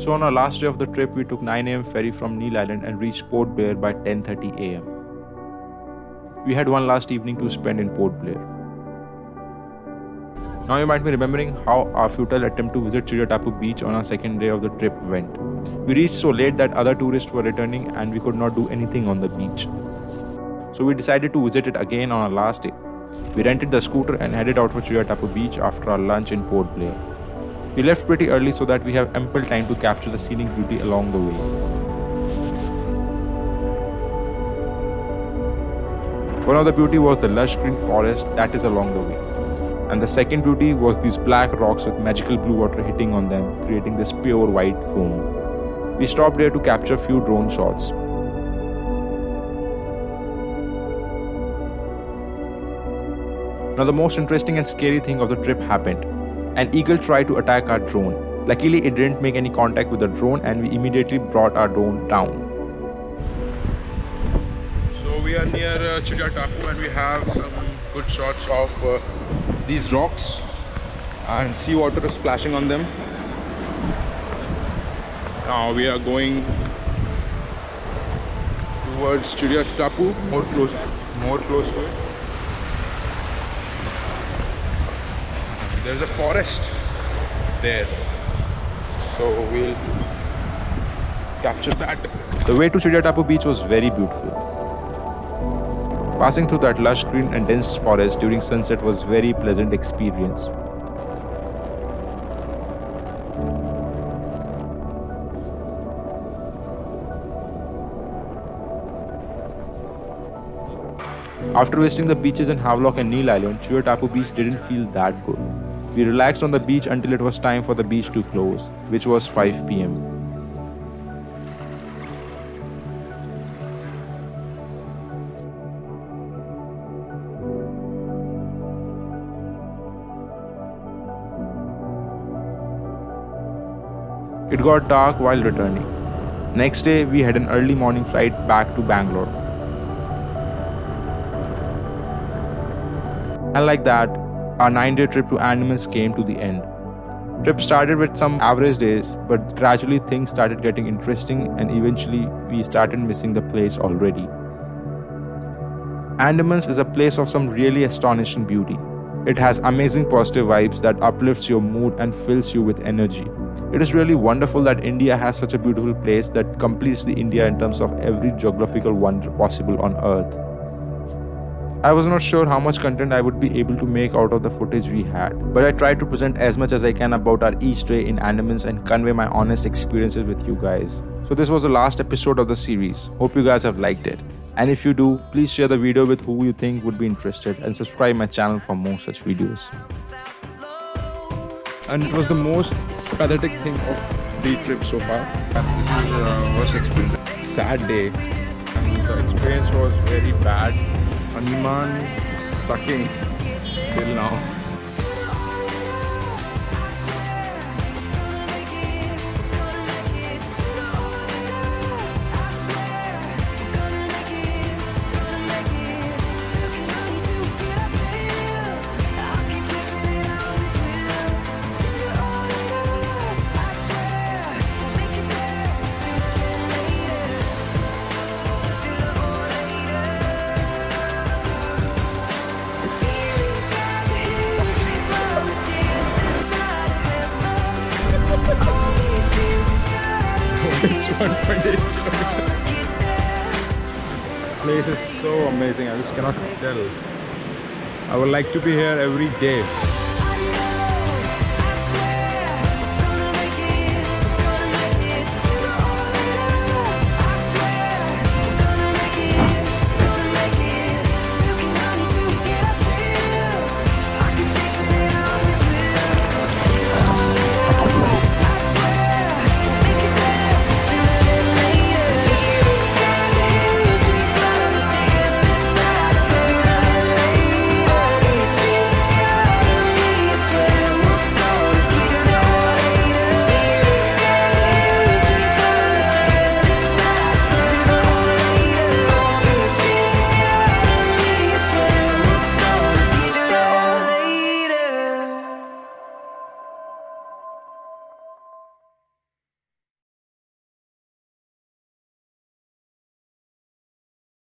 So on our last day of the trip, we took 9 AM ferry from Neil Island and reached Port Blair by 10:30 AM. We had one last evening to spend in Port Blair. Now you might be remembering how our futile attempt to visit Chiratapu beach on our second day of the trip went. We reached so late that other tourists were returning and we could not do anything on the beach. So we decided to visit it again on our last day. We rented the scooter and headed out for Chiratapu beach after our lunch in Port Blair. We left pretty early so that we have ample time to capture the scenic beauty along the way. One of the beauty was the lush green forest that is along the way. And the second beauty was these black rocks with magical blue water hitting on them, creating this pure white foam. We stopped there to capture a few drone shots. Now the most interesting and scary thing of the trip happened. An eagle tried to attack our drone. Luckily it didn't make any contact with the drone and we immediately brought our drone down. We are near Chiratapu and we have some good shots of these rocks and seawater is splashing on them. Now we are going towards Chiratapu, more close to it. There's a forest there, so we'll capture that. The way to Chiratapu beach was very beautiful. Passing through that lush green and dense forest during sunset was a very pleasant experience. After visiting the beaches in Havelock and Neil Island, Chiratapu beach didn't feel that good. We relaxed on the beach until it was time for the beach to close, which was 5 PM. It got dark while returning. Next day, we had an early morning flight back to Bangalore. And like that, our 9-day trip to Andamans came to the end. Trip started with some average days, but gradually things started getting interesting and eventually we started missing the place already. Andamans is a place of some really astonishing beauty. It has amazing positive vibes that uplifts your mood and fills you with energy. It is really wonderful that India has such a beautiful place that completes the India in terms of every geographical wonder possible on earth. I was not sure how much content I would be able to make out of the footage we had, but I tried to present as much as I can about our each day in Andamans and convey my honest experiences with you guys. So this was the last episode of the series. Hope you guys have liked it. And if you do, please share the video with who you think would be interested and subscribe my channel for more such videos. And it was the most pathetic thing of the trip so far. This is the worst experience. Sad day. And the experience was very bad. Hanuman is sucking till now. It's 1.8 place is so amazing, I just cannot tell. I would like to be here every day.